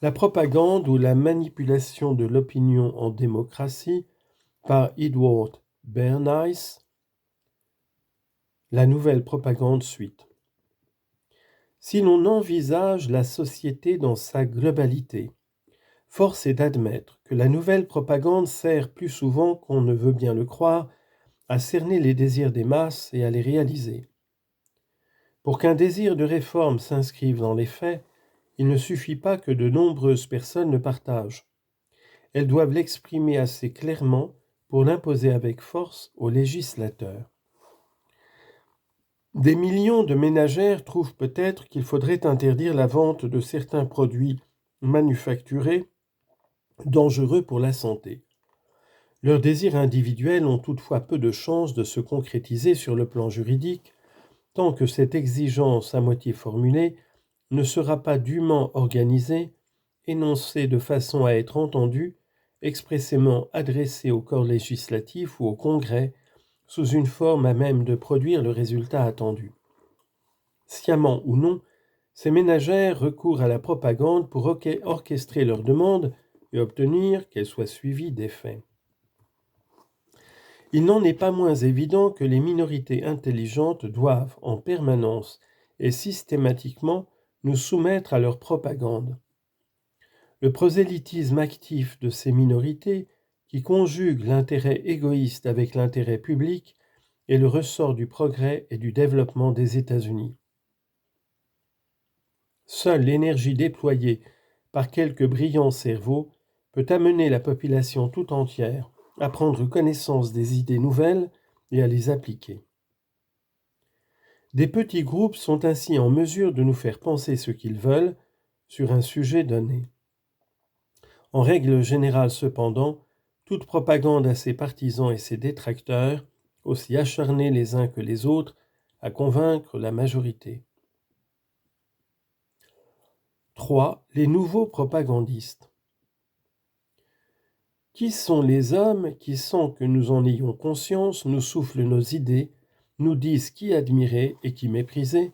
La propagande ou la manipulation de l'opinion en démocratie par Edward Bernays, la nouvelle propagande suite. Si l'on envisage la société dans sa globalité, force est d'admettre que la nouvelle propagande sert plus souvent qu'on ne veut bien le croire à cerner les désirs des masses et à les réaliser. Pour qu'un désir de réforme s'inscrive dans les faits, il ne suffit pas que de nombreuses personnes le partagent. Elles doivent l'exprimer assez clairement pour l'imposer avec force aux législateurs. Des millions de ménagères trouvent peut-être qu'il faudrait interdire la vente de certains produits manufacturés dangereux pour la santé. Leurs désirs individuels ont toutefois peu de chances de se concrétiser sur le plan juridique, tant que cette exigence à moitié formulée ne sera pas dûment organisée, énoncée de façon à être entendue, expressément adressée au corps législatif ou au Congrès, sous une forme à même de produire le résultat attendu. Sciemment ou non, ces ménagères recourent à la propagande pour orchestrer leurs demandes et obtenir qu'elles soient suivies d'effets. Il n'en est pas moins évident que les minorités intelligentes doivent, en permanence et systématiquement, nous soumettre à leur propagande. Le prosélytisme actif de ces minorités, qui conjugue l'intérêt égoïste avec l'intérêt public, est le ressort du progrès et du développement des États-Unis. Seule l'énergie déployée par quelques brillants cerveaux peut amener la population tout entière à prendre connaissance des idées nouvelles et à les appliquer. Des petits groupes sont ainsi en mesure de nous faire penser ce qu'ils veulent sur un sujet donné. En règle générale cependant, toute propagande a ses partisans et ses détracteurs, aussi acharnés les uns que les autres, à convaincre la majorité. 3. Les nouveaux propagandistes. Qui sont les hommes qui, sans que nous en ayons conscience, nous soufflent nos idées, nous disent qui admirer et qui mépriser,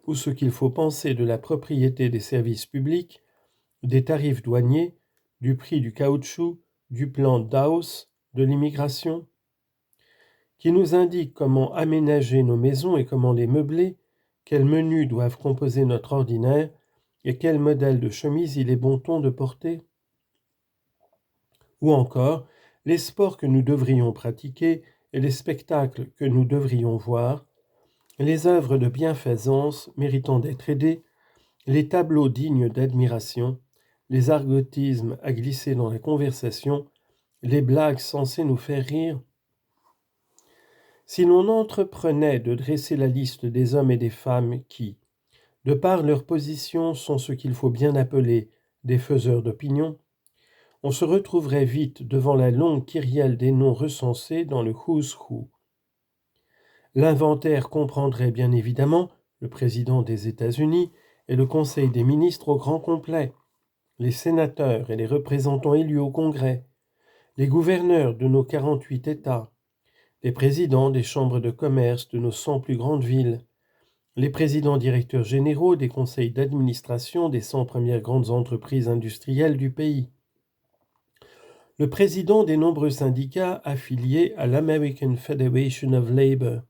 ou ce qu'il faut penser de la propriété des services publics, des tarifs douaniers, du prix du caoutchouc, du plan Dawes, de l'immigration, qui nous indiquent comment aménager nos maisons et comment les meubler, quels menus doivent composer notre ordinaire et quel modèle de chemise il est bon ton de porter, ou encore les sports que nous devrions pratiquer et les spectacles que nous devrions voir, les œuvres de bienfaisance méritant d'être aidées, les tableaux dignes d'admiration, les argotismes à glisser dans la conversation, les blagues censées nous faire rire. Si l'on entreprenait de dresser la liste des hommes et des femmes qui, de par leur position, sont ce qu'il faut bien appeler des faiseurs d'opinion, on se retrouverait vite devant la longue kyrielle des noms recensés dans le Who's Who. L'inventaire comprendrait bien évidemment le président des États-Unis et le Conseil des ministres au grand complet, les sénateurs et les représentants élus au Congrès, les gouverneurs de nos 48 États, les présidents des chambres de commerce de nos 100 plus grandes villes, les présidents directeurs généraux des conseils d'administration des 100 premières grandes entreprises industrielles du pays, le président des nombreux syndicats affiliés à l'American Federation of Labor,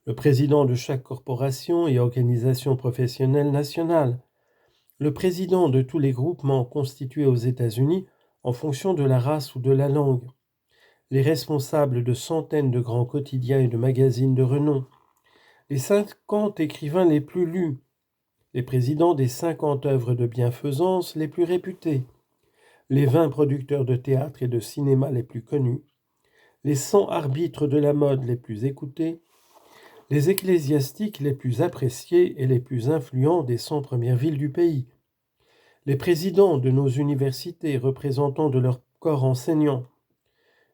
le président de chaque corporation et organisation professionnelle nationale, le président de tous les groupements constitués aux États-Unis en fonction de la race ou de la langue, les responsables de centaines de grands quotidiens et de magazines de renom, les 50 écrivains les plus lus, les présidents des 50 œuvres de bienfaisance les plus réputées, les 20 producteurs de théâtre et de cinéma les plus connus, les 100 arbitres de la mode les plus écoutés, les ecclésiastiques les plus appréciés et les plus influents des 100 premières villes du pays, les présidents de nos universités représentants de leur corps enseignant,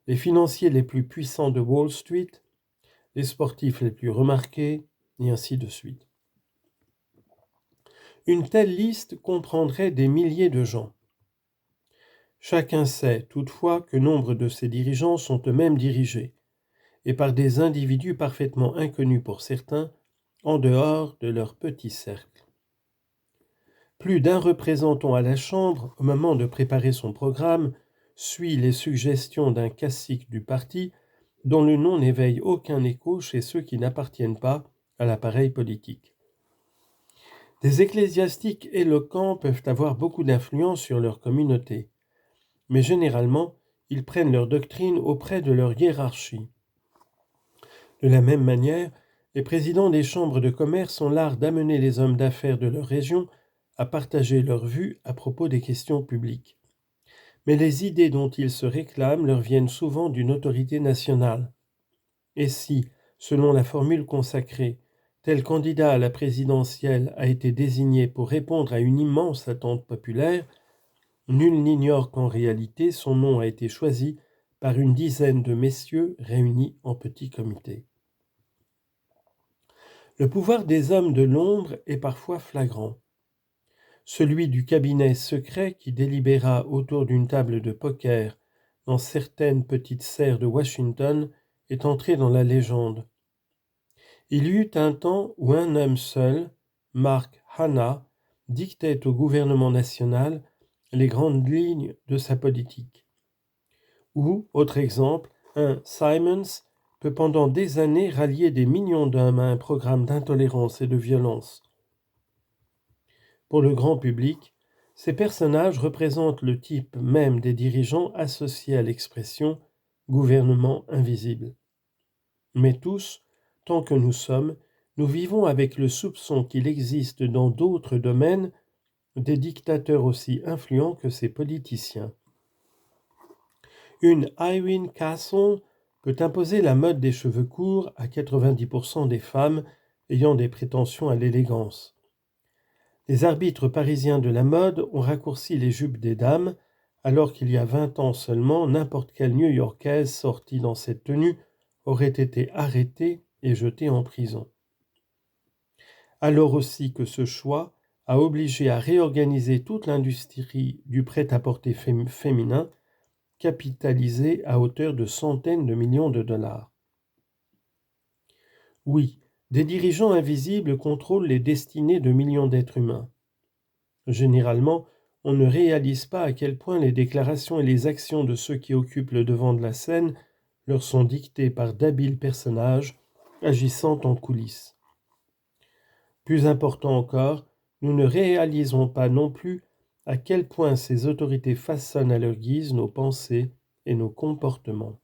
les financiers les plus puissants de Wall Street, les sportifs les plus remarqués, et ainsi de suite. Une telle liste comprendrait des milliers de gens. Chacun sait toutefois que nombre de ces dirigeants sont eux-mêmes dirigés, et par des individus parfaitement inconnus pour certains, en dehors de leur petit cercle. Plus d'un représentant à la Chambre, au moment de préparer son programme, suit les suggestions d'un cacique du parti dont le nom n'éveille aucun écho chez ceux qui n'appartiennent pas à l'appareil politique. Des ecclésiastiques éloquents peuvent avoir beaucoup d'influence sur leur communauté, mais généralement, ils prennent leur doctrine auprès de leur hiérarchie. De la même manière, les présidents des chambres de commerce ont l'art d'amener les hommes d'affaires de leur région à partager leurs vues à propos des questions publiques. Mais les idées dont ils se réclament leur viennent souvent d'une autorité nationale. Et si, selon la formule consacrée, tel candidat à la présidentielle a été désigné pour répondre à une immense attente populaire, nul n'ignore qu'en réalité son nom a été choisi par une dizaine de messieurs réunis en petit comité. Le pouvoir des hommes de l'ombre est parfois flagrant. Celui du cabinet secret qui délibéra autour d'une table de poker dans certaines petites serres de Washington est entré dans la légende. Il y eut un temps où un homme seul, Mark Hanna, dictait au gouvernement national les grandes lignes de sa politique. Ou, autre exemple, un Simons peut pendant des années rallier des millions d'hommes à un programme d'intolérance et de violence. Pour le grand public, ces personnages représentent le type même des dirigeants associés à l'expression « gouvernement invisible ». Mais tous, tant que nous sommes, nous vivons avec le soupçon qu'il existe dans d'autres domaines des dictateurs aussi influents que ces politiciens. Une Irene Castle peut imposer la mode des cheveux courts à 90% des femmes ayant des prétentions à l'élégance. Les arbitres parisiens de la mode ont raccourci les jupes des dames, alors qu'il y a 20 ans seulement, n'importe quelle New-Yorkaise sortie dans cette tenue aurait été arrêtée et jetée en prison. Alors aussi que ce choix a obligé à réorganiser toute l'industrie du prêt-à-porter féminin, capitalisée à hauteur de centaines de millions de dollars. Oui, des dirigeants invisibles contrôlent les destinées de millions d'êtres humains. Généralement, on ne réalise pas à quel point les déclarations et les actions de ceux qui occupent le devant de la scène leur sont dictées par d'habiles personnages agissant en coulisses. Plus important encore, nous ne réalisons pas non plus à quel point ces autorités façonnent à leur guise nos pensées et nos comportements.